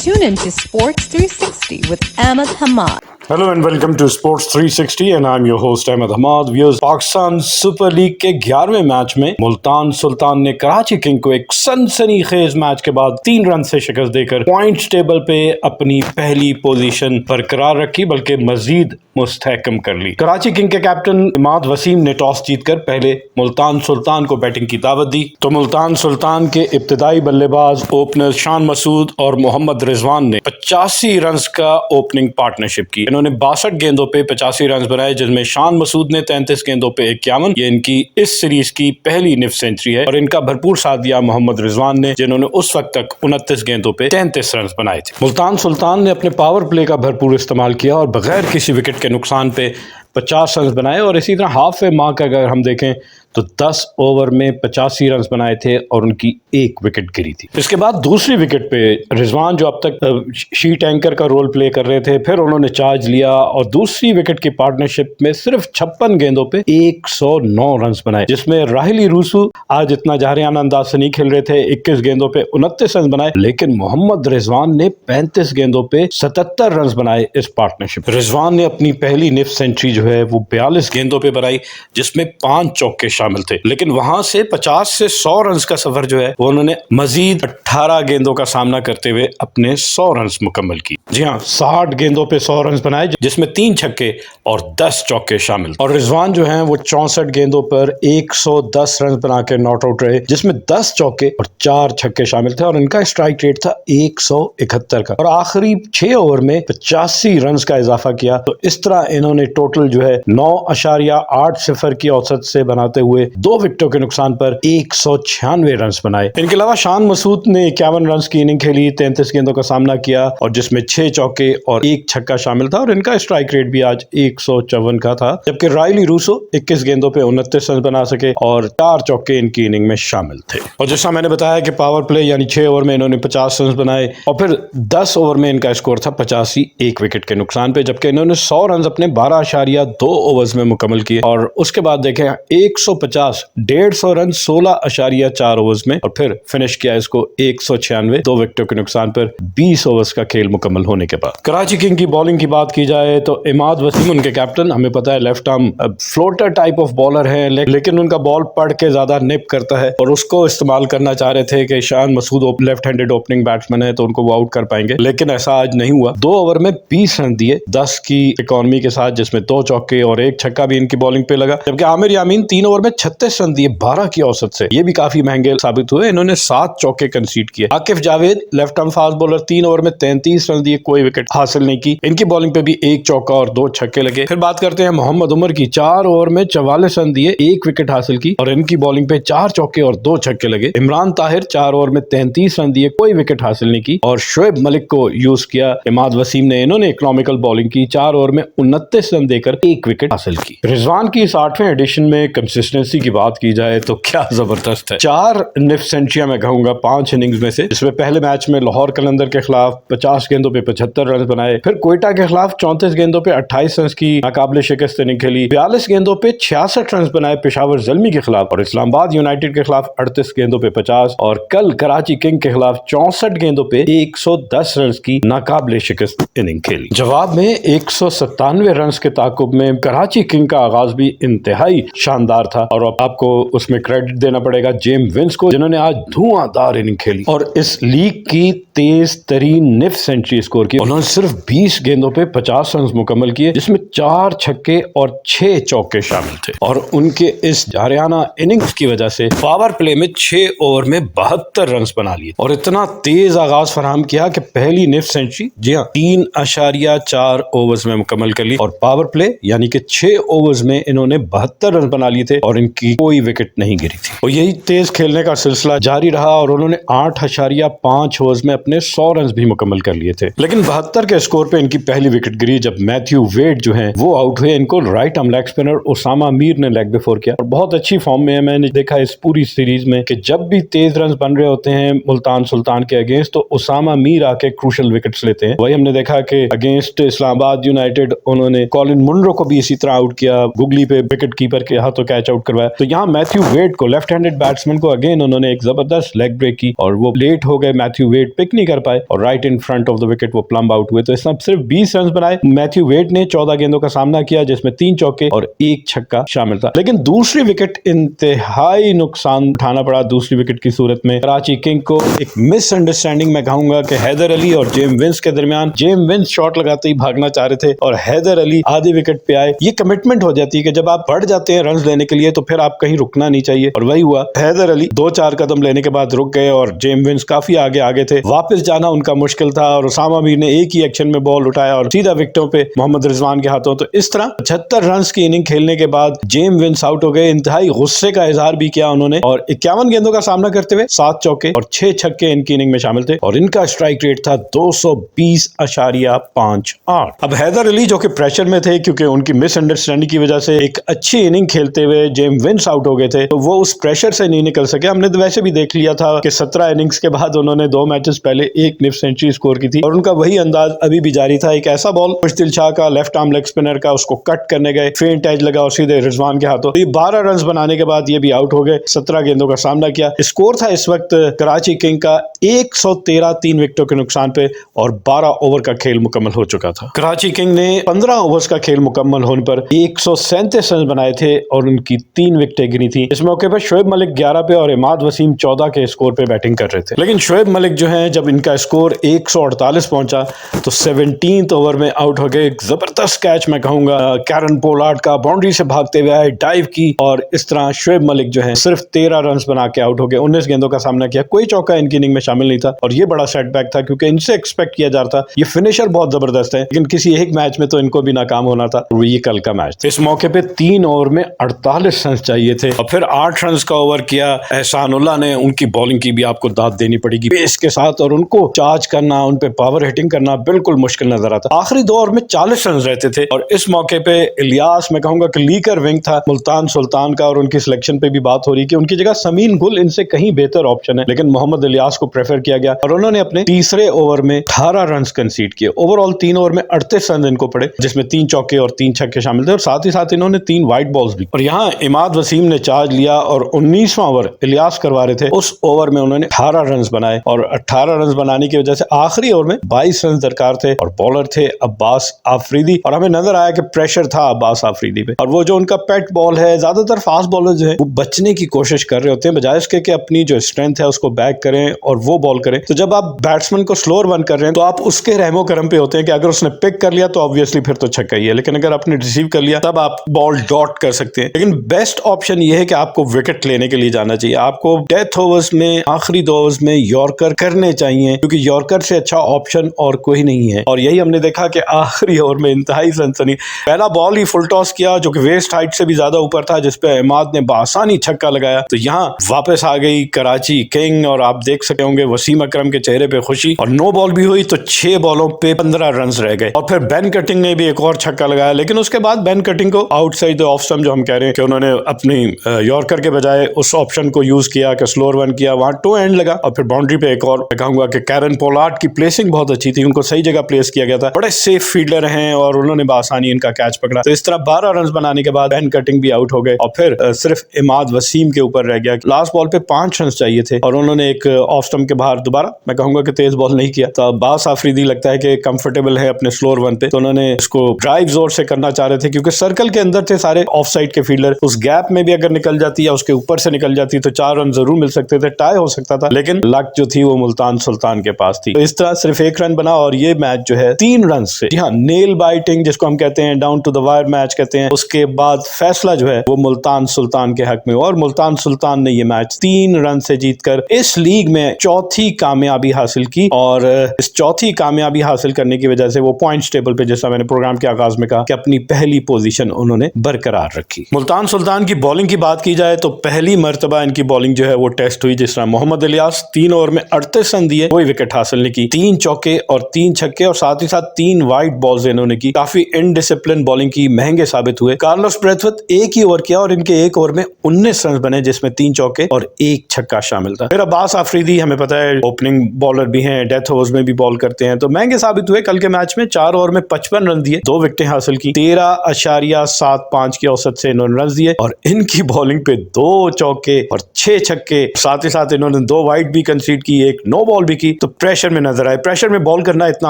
Tune in to Sports 360 with Ahmed Hamad. Hello and welcome to sports 360 and I am your host Ahmed Hamad. Viewers, Pakistan super league के 11वें match में मुल्तान सुल्तान ने Karachi king को एक सनसनीखेज match के बाद 3 रन से शिकस्त देकर पॉइंट्स टेबल पे अपनी पहली पोजीशन बरकरार रखी, बल्कि मजीद मुस्तहकम कर ली। कराची किंग के कैप्टन इमाद वसीम ने टॉस जीतकर पहले मुल्तान सुल्तान को बैटिंग की दावत दी, तो मुल्तान सुल्तान के इब्तदाई बल्लेबाज ओपनर शान मसूद और मोहम्मद रिजवान ने 85 रन का ओपनिंग पार्टनरशिप की। इन्होंने 62 गेंदों पे 85 रन बनाए, जिसमें शान मसूद ने 33 गेंदों पे 51। ये इनकी इस सीरीज की पहली निफ सेंचुरी है और इनका भरपूर साथ दिया मोहम्मद रिजवान ने, जिन्होंने उस वक्त तक 29 गेंदों पे 33 रन बनाए थे। मुल्तान सुल्तान ने अपने पावर प्ले का भरपूर इस्तेमाल किया और बगैर किसी विकेट के नुकसान पे 50 रन बनाए, और इसी तरह हाफ वे मार्क अगर हम देखें तो 10 ओवर में 85 रन बनाए थे और उनकी 1 विकेट गिरी थी। इसके बाद दूसरी विकेट पे रिजवान, जो अब तक शीट एंकर का रोल प्ले कर रहे थे, फिर उन्होंने चार्ज लिया और दूसरी विकेट की पार्टनरशिप में सिर्फ 56 गेंदों पे 109 रन बनाए, जिसमें राहिली रूसू आज इतना जहरियाना अंदाज से नहीं खेल रहे थे। 21 गेंदों पे 29 रन बनाए, लेकिन मोहम्मद रिजवान ने 35 गेंदों पे 77 रन बनाए इस पार्टनरशिप। रिजवान ने अपनी पहली निफ सेंचुरी जो है वो 42 गेंदों पे बनाई, जिसमें 5 चौके शामिल थे, लेकिन वहां से 50 से 100 रन का सफर जो है वो उन्होंने मजीद 18 गेंदों का सामना करते हुए अपने 100 रन मुकम्मल की। जी हाँ, 60 गेंदों पे 100 रन बनाए, जिसमें 3 छक्के और 10 चौके शामिल। और रिजवान जो हैं वो 64 गेंदों पर 110 रन बना के नॉट आउट रहे, जिसमें 10 चौके और 4 छक्के शामिल थे, और इनका स्ट्राइक रेट था 171 का, और आखिरी 6 ओवर में 85 रन का इजाफा किया। तो इस तरह इन्होंने टोटल जो है 9.80 की औसत से बनाते हुए 2 विकेटों के नुकसान पर 196 रन बनाए। इनके अलावा शान मसूद ने 51 रन की इनिंग खेली, 33 गेंदों का सामना किया, और जिसमें 6 चौके और 1 छक्का शामिल था, और इनका स्ट्राइक रेट भी आज 154 का था। जबकि राइली रूसो 21 गेंदों पे 29 रन बना सके और 4 चौके इनकी इनिंग में शामिल थे। और जैसा मैंने बताया कि पावर प्ले यानी 6 ओवर में इन्होंने 50 रन बनाए, और फिर 10 ओवर में इनका स्कोर था 85, 1 विकेट के नुकसान पे, जबकि इन्होंने 100 रन अपने 12.2 ओवर्स में मुकम्मल किए। और उसके बाद देखें 150, 150 रन 16.4 ओवर्स में, और फिर फिनिश किया इसको 196, 2 विकेटों के नुकसान पर 20 ओवर्स का खेल मुकम्मल होने के बाद। कराची किंग की बॉलिंग की बात की जाए तो इमाद वसीम उनके कैप्टन, हमें पता है left arm floater type of bowler है, लेकिन उनका बॉल पढ़ के ज्यादा निप करता है, और उसको इस्तेमाल करना चाह रहे थे कि Shan Masood left handed opening batsman है तो उनको वो आउट कर पाएंगे, लेकिन ऐसा आज नहीं हुआ। 2 ओवर में 20 रन दिए 10 की इकॉनमी के साथ, जिसमें 2 चौके और 1 छक्का भी इनकी बॉलिंग पे लगा। जबकि आमिर यामीन 3 ओवर में 36 रन दिए 12 की औसत से, ये भी काफी महंगे साबित हुए। इन्होंने 7 चौके कंसीड किए। Akif Javed left arm fast bowler 3 over में 33 रन दिए, कोई विकेट हासिल नहीं की। इनकी बॉलिंग पे भी 1 चौका और 2 छक्के लगे। फिर बात करते हैं मोहम्मद उमर की, 4 ओवर में 44 रन दिए, 1 विकेट हासिल की, और इनकी बॉलिंग पे 4 चौके और 2 छक्के लगे। इमरान ताहिर 4 ओवर में 33 रन दिए, कोई विकेट हासिल नहीं की, और शोएब मलिक को यूज किया इमाद वसीम ने। इन्होंने इकोनॉमिकल बॉलिंग की, 4 ओवर में 29 रन देकर 1 विकेट हासिल की। रिजवान की 60वें एडिशन में कंसिस्टेंसी की बात की जाए तो क्या जबरदस्त है। 4 निफ सेंचुरियां मैं कहूंगा 5 इनिंग्स में से, जिसमें पहले मैच में लाहौर कलंदर के खिलाफ 50 गेंदों पे 75 रन बनाए, फिर कोयटा के खिलाफ 34 गेंदों पे 28 रन की नाकाबिले शिकस्त इनिंग खेली, 42 गेंदों पे 66 रन बनाए पेशावर ज़ल्मी के खिलाफ, और इस्लामाबाद यूनाइटेड के खिलाफ 38 गेंदों पे 50, और कल कराची किंग के खिलाफ 64 गेंदों पे 110 रन की नाकाबिले शिकस्त इनिंग खेली। जवाब में 197 रन के ताकुब में कराची किंग का आगाज भी इंतहाई शानदार था, और आपको उसमें क्रेडिट देना पड़ेगा जेम्स विंस को, जिन्होंने आज धुआंधार इनिंग खेली और इस लीग की तेज तरीन निफ सेंचुरी स्कोर की। उन्होंने सिर्फ 20 गेंदों पे 50 रन मुकम्मल किए, जिसमें 4 छक्के और 6 चौके शामिल थे, और उनके इस जारियाना इनिंग्स की वजह से पावर प्ले में 6 ओवर में 72 रन बना लिए, और इतना तेज आगाज फराहम किया कि पहली निफ सेंचुरी जी हाँ 3.4 ओवर्स में मुकम्मल कर ली, और पावर प्ले यानी कि 6 ओवर्स में इन्होंने 72 रन बना लिए थे, और इनकी कोई विकेट नहीं गिरी थी। और यही तेज खेलने का सिलसिला जारी रहा, और उन्होंने 8.5 ओवर्स में अपने 100 रन भी मुकम्मल कर लिए थे। लेकिन 72 के स्कोर पे इनकी पहली विकेट गिरी जब मैथ्यू वेड जो हैं वो आउट हुए। इनको right arm leg spinner Usama Mir ने लेग बिफोर किया, और बहुत अच्छी फॉर्म में है। मैंने देखा इस पूरी सीरीज में कि जब भी तेज रन बन रहे होते हैं मुल्तान सुल्तान के अगेंस्ट, तो उसामा मीर आके क्रूशल विकेट्स लेते हैं। वही हमने देखा कि अगेंस्ट इस्लामाबाद यूनाइटेड उन्होंने कॉलिन मुनरो को भी इसी तरह आउट किया, गुगली पे विकेट कीपर के हाथों कैच आउट आउट करवाया। तो यहाँ मैथ्यू वेड को, लेफ्ट हैंडेड बैट्समैन को अगेन उन्होंने एक जबरदस्त लेग ब्रेक की और वो लेट हो गए, मैथ्यू वेड पिक नहीं कर पाए और right in front of the wicket वो प्लम्ब आउट हुए। तो इसमें सिर्फ 20 रन बनाए। मैथ्यू वेड ने 14 गेंदों का सामना किया जिसमें 3 चौके और 1 छक्का शामिल था। लेकिन दूसरी विकेट इंतहाई नुकसान उठाना पड़ा। दूसरी विकेट की सूरत में कराची किंग को एक मिसअंडरस्टैंडिंग मैं कहूंगा कि हैदर अली और जेम विंस के दरमियान, जेम विंस शॉट लगाते ही भागना चाह रहे थे और हैदर अली आधी विकेट पे आए। ये कमिटमेंट हो जाती है कि जब आप बढ़ जाते हैं रन लेने के लिए तो फिर आप कहीं रुकना नहीं चाहिए और वही हुआ। हैदर अली 2-4 कदम लेने के बाद रुक गए और जेम विंस काफी आगे थे। वापस जाना उनका मुश्किल था और उसामा मीर ने एक ही एक्शन में बॉल उठाया और सीधा विकेटों पे मोहम्मद रिजवान के हाथों। तो इस तरह 75 रन की इनिंग खेलने के बाद जेम विंस आउट हो गए। इंतहाई गुस्से का इजहार भी किया उन्होंने और 51 गेंदों का सामना करते हुए 7 चौके और 6 छक्के इनकी इनिंग में शामिल थे और इनका स्ट्राइक रेट था 220.58। अब हैदर अली जो कि प्रेशर में थे क्योंकि उनकी मिसअंडरस्टैंडिंग की वजह से एक अच्छी इनिंग खेलते हुए जेम विंस आउट हो गए थे, तो वो उस प्रेशर से नहीं निकल सके। हमने तो वैसे भी देख लिया था कि 17 इनिंग्स के बाद उन्होंने 2 मैचेस पहले एक निफ सेंचुरी स्कोर की थी और उनका वही अंदाज अभी भी जारी था। एक ऐसा बॉल मुश्तिल शाह का, लेफ्ट आर्म लेग स्पिनर का, उसको कट करने गए, फेंट एज लगा और सीधे रिजवान के हाथों। 12 रन बनाने के बाद ये भी आउट हो गए। 17 गेंदों का सामना किया। स्कोर था इस वक्त कराची किंग का 113, 3 विकेटों के नुकसान पे और 12 ओवर का खेल मुकम्मल हो चुका था। कराची किंग ने 15 ओवर्स का खेल मुकम्मल होने पर 137 रन बनाए थे और उनकी 3 विकेटें गिरी थी। इस मौके पर शोएब मलिक 11 पे और इमाद वसीम 14 के स्कोर पे बैटिंग कर रहे थे। लेकिन शोएब मलिक जो है जब इनका स्कोर 148 पहुंचा तो 17th ओवर में आउट हो गए। एक जबरदस्त कैच मैं कहूंगा कैरन पोलार्ड का, बाउंड्री से भागते हुए आए, डाइव की और इस तरह शोएब मलिक जो है सिर्फ 13 रन बना के आउट हो गए। 19 गेंदों का सामना किया, कोई चौका इनकी इनिंग में शामिल नहीं था और ये बड़ा सेटबैक था क्योंकि इनसे एक्सपेक्ट किया जा रहा था ये फिनिशर बहुत जबरदस्त है, लेकिन किसी एक मैच में तो इनको भी नाकाम होना था और ये कल का मैच। इस मौके पे 3 ओवर में 48 रन चाहिए थे और फिर 8 रन का ओवर किया एहसानुल्लाह ने। उनकी बॉलिंग की भी आपको दाद देनी पड़ेगी पेस के साथ और उनको चार्ज करना, उन पे पावर हिटिंग करना बिल्कुल मुश्किल नजर आता। आखिरी 2 ओवर में 40 रन रहते थे और इस मौके पे इलियास मैं कहूंगा कि लीकर विंग था मुल्तान सुल्तान का और उनकी सिलेक्शन पे भी बात हो रही कि उनकी जगह समीन गुल इनसे कहीं बेहतर ऑप्शन है, लेकिन मोहम्मद इलियास को प्रेफर किया गया और उन्होंने अपने तीसरे ओवर में 18 रन कंसीड किए। ओवरऑल 3 ओवर में 38 रन इनको पड़े जिसमें 3 चौके और 3 छक्के शामिल थे और साथ ही साथ इन्होंने 3 वाइड बॉल्स भी। और यहाँ इमाद वसीम ने चार्ज लिया और 19वां ओवर इलियास करवा रहे थे। उस ओवर में उन्होंने 18 रन बनाए और 18 रन बनाने की वजह से आखिरी ओवर में 22 रन दरकार थे और बॉलर थे अब्बास आफरीदी और हमें नजर आया कि प्रेशर था अब्बास आफरीदी पे। और वो जो उनका पेट बॉल है, ज्यादातर फास्ट बॉलर जो है वो बचने की कोशिश कर रहे होते हैं बजाय इसके कि अपनी जो स्ट्रेंथ है उसको बैक करें और वो बॉल करें। तो जब आप बैट्समैन को स्लोअर वन कर रहे हैं तो आप उसके रहमो करम पे होते हैं कि अगर उसने पिक कर लिया तो ऑब्वियसली फिर तो छक्का ही है, लेकिन अगर आपने रिसीव कर लिया तब आप बॉल डॉट कर सकते हैं। लेकिन बेस्ट ऑप्शन ये है कि आपको विकेट लेने के लिए जाना चाहिए। आपको डेथ ओवर्स में, आखिरी 2 ओवर्स में यॉर्कर करने चाहिए क्योंकि यॉर्कर से अच्छा ऑप्शन और कोई नहीं है। और यही हमने देखा कि आखिरी ओवर में इंतहाई सनसनी, पहला बॉल ही फुल टॉस किया जो कि वेस्ट हाइट से भी ज्यादा ऊपर था जिसपे इमाद ने बासानी छक्का लगाया। तो यहाँ वापस आ गई कराची किंग और आप देख सकते होंगे वसीम अकरम के चेहरे पे खुशी। और 9 बॉल भी हुई तो 6 बॉलों पे 15 रन रह गए और फिर बेन कटिंग ने भी एक और छक्का लगाया, लेकिन उसके बाद बेन कटिंग को आउटसाइड द ऑफ स्टंप जो हम कह रहे हैं कि उन्होंने अपनी यॉर्कर के बजाय उस ऑप्शन को यूज किया कि स्लोअर वन किया, वहां टू एंड लगा और फिर बाउंड्री पे एक और मैं कहूंगा कि कैरन पोलार्ड की प्लेसिंग बहुत अच्छी थी, उनको सही जगह प्लेस किया गया था। बड़े सेफ फील्डर हैं और उन्होंने बासानी इनका कैच पकड़ा। तो इस तरह 12 रन बनाने के बाद बेन कटिंग भी आउट हो गए और फिर सिर्फ इमाद वसीम के ऊपर रह गया। लास्ट बॉल पे 5 रन चाहिए थे और उन्होंने एक ऑफ स्टंप के बाहर दोबारा मैं कहूंगा कि तेज बॉल नहीं किया। तो अब्बास आफरीदी लगता है कि कंफर्टेबल है अपने स्लोअर वन पे, तो उन्होंने इसको ड्राइव जोर से करना चाह रहे थे क्योंकि सर्कल के अंदर थे सारे ऑफ साइड के फील्डर। उस गैप में भी अगर निकल जाती या उसके ऊपर से निकल जाती तो 4 रन जरूर मिल सकते थे, टाई हो सकता था, लेकिन लक जो थी वो मुल्तान सुल्तान के पास थी। तो इस तरह सिर्फ 1 रन बना और ये मैच जो है 3 रन से, जी हाँ, नेल बाइटिंग जिसको हम कहते हैं, down to the wire match कहते हैं, उसके बाद फैसला जो है वो मुल्तान सुल्तान के हक में और मुल्तान सुल्तान ने ये मैच 3 रन से जीतकर इस लीग में चौथी कामयाबी हासिल की। और इस चौथी कामयाबी हासिल करने की वजह से वो पॉइंट्स टेबल पे, जैसा मैंने प्रोग्राम के आगाज में कहा, कि अपनी पहली पोजीशन उन्होंने बरकरार रखी। मुल्तान सुल्तान की बॉलिंग की बात की जाए तो पहली मर्तबा इनकी बॉलिंग जो है वो टेस्ट हुई जिस तरह मोहम्मद इलियास 3 ओवर में 38 रन दिए, कोई विकेट हासिल नहीं की, 3 चौके और 3 छक्के और साथ ही साथ 3 वाइड बॉल्स इन्होंने की। काफी इनडिसिप्लिन बॉलिंग की, महंगे साबित हुए। कार्लोस ब्रेथवेट 1 ही ओवर किया और इनके 1 ओवर में 19 रन बने जिसमें 3 चौके और 1 छक्का शामिल था। फिर अब्बास आफरीदी हमें पता है ओपनिंग बॉलर भी हैं, डेथ ओवर्स में भी बॉल करते हैं, तो महंगे साबित हुए। कल के मैच में 4 ओवर में 55 रन दिए, 2 विकेटें हासिल की, 13.75 की औसत से इन्होंने रन दिए। है और इनकी बॉलिंग पे 2 चौके और 6 छक्के, साथ ही साथ इन्होंने 2 वाइड भी कंसीड की, एक नो बॉल भी की, तो प्रेशर में नजर आए। प्रेशर में बॉल करना इतना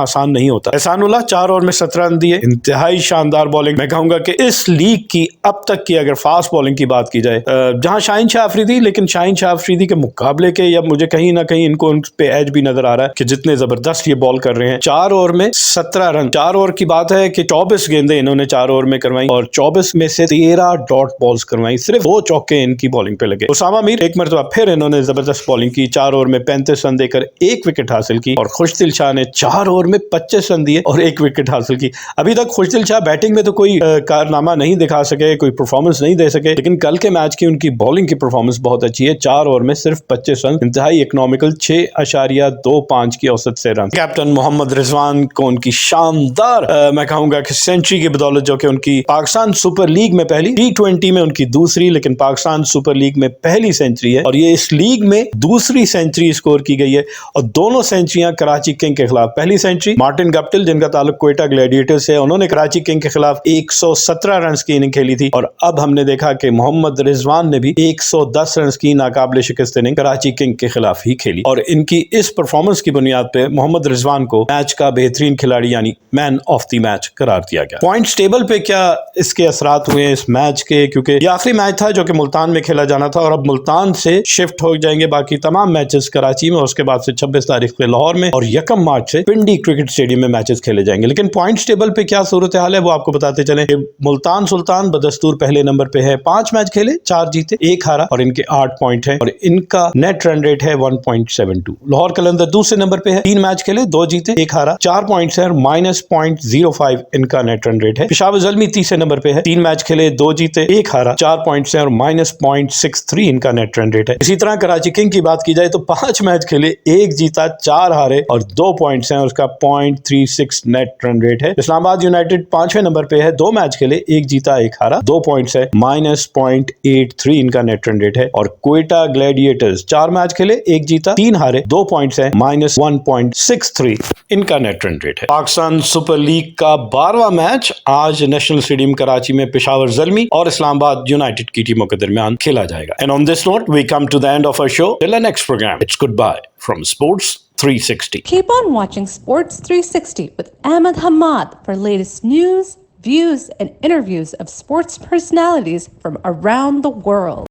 आसान नहीं होता। एहसानुल्लाह 4 ओवर में 17 रन दिए, इंतहाई शानदार बॉलिंग। मैं कहूंगा कि इस लीग की अब तक की अगर फास्ट बॉलिंग की बात की जाए, जहां शाहीन शाह अफरीदी, लेकिन शाहीन शाह अफरीदी के मुकाबले के या मुझे कहीं ना कहीं इनको उन पे एज भी नजर आ रहा है कि जितने जबरदस्त ये बॉल कर रहे हैं। 4 ओवर में 17 रन, 4 ओवर की बात है कि 24 गेंदें इन्होंने 4 ओवर में करवाई और 24 में से 13 डॉट बॉल्स करवाई, सिर्फ 2 चौके इनकी बॉलिंग पे लगे। उसामा मीर एक मरतबा फिर इन्होंने जबरदस्त बॉलिंग की, 4 ओवर में 35 रन देकर 1 विकेट हासिल की और खुशदिल शाह ने 4 ओवर में 25 रन दिए और 1 विकेट हासिल की। अभी तक खुशदिल शाह बैटिंग में तो कोई कारनामा नहीं दिखा सके, कोई परफॉर्मेंस नहीं दे सके, लेकिन कल के मैच की उनकी बॉलिंग की परफॉर्मेंस बहुत अच्छी है। 4 ओवर में सिर्फ 25 रन, इंतहाई इकोनॉमिकल 6.25 की औसत से रन। कैप्टन मोहम्मद रिजवान को उनकी शानदार मैं कहूंगा कि सेंचुरी की बदौलत, जो कि उनकी पाकिस्तान सुपर लीग में पहली, T20 में उनकी दूसरी, लेकिन पाकिस्तान सुपर लीग में पहली सेंचुरी है और ये इस लीग में दूसरी सेंचुरी स्कोर की गई है और दोनों सेंचुरियां कराची किंग के खिलाफ। पहली सेंचुरी मार्टिन गप्टिल, जिनका ताल्लुक क्वेटा ग्लैडिएटर्स से, उन्होंने कराची किंग के खिलाफ 117 रन की इनिंग खेली थी और अब हमने देखा कि मोहम्मद रिजवान ने भी 110 रन की नाकाबिले शिकस्त इनिंग कराची किंग के खिलाफ ही खेली और इनकी इस परफॉर्मेंस की बुनियाद पे मोहम्मद रिजवान को मैच का बेहतरीन खिलाड़ी यानी मैन ऑफ द मैच करार दिया गया। पॉइंट्स टेबल पे क्या इसके असरात हुए इस मैच के, क्योंकि ये आखिरी मैच था जो कि मुल्तान में खेला जाना था और अब मुल्तान से शिफ्ट हो जाएंगे बाकी तमाम मैचेस कराची में, उसके बाद से 26 तारीख को लाहौर में और 1 मार्च से पिंडी क्रिकेट स्टेडियम में मैचेस खेले जाएंगे। लेकिन पॉइंट्स टेबल पे क्या सूरत हाल है वो आपको बताते चले। मुल्तान सुल्तान बदस्तूर पहले नंबर पे है, 5 मैच खेले, 4 जीते, 1 हारा और इनके 8 पॉइंट है और इनका नेट रन रेट है 1.72। लाहौर कलंदर दूसरे नंबर पे है, 3 मैच खेले, 2 जीते, 1 हारा, 4 पॉइंट्स है और -0.05 इनका नेट रन रेट है। पेशावर ज़ल्मी तीसरे नंबर पे है, 3 मैच खेले, 2 जीते, 1 हारा, 4 पॉइंट्स है और -0.63 इनका नेट रन रेट है। इसी तरह कराची किंग की बात की जाए तो 5 मैच खेले, 1 जीता, 4 हारे और 2 पॉइंट्स हैं, उसका 0.36 नेट रन रेट है। इस्लामाबाद यूनाइटेड 5वें नंबर पे है, 2 मैच खेले, 1 जीता, 1 हारा, 2 पॉइंट्स है, -0.83 इनका नेट रन रेट है और क्वेटा ग्लैडिएटर्स 4 मैच खेले, 1 जीता, 3 हारे, 2 पॉइंट्स है, -1.63 इनका नेट रन रेट है। पाकिस्तान सुपर लीग का 12वां मैच आज नेशनल स्टेडियम कराची में पेशावर ज़ल्मी और इस्लामाबाद यूनाइटेड की टीमों के दरमियान खेला जाएगा। And on this note we come to the end of our show. Till the next programme, it's good bye from Sports 360. Keep on watching Sports 360 with Ahmed Hamad for latest news, views, and interviews of sports personalities from around the world.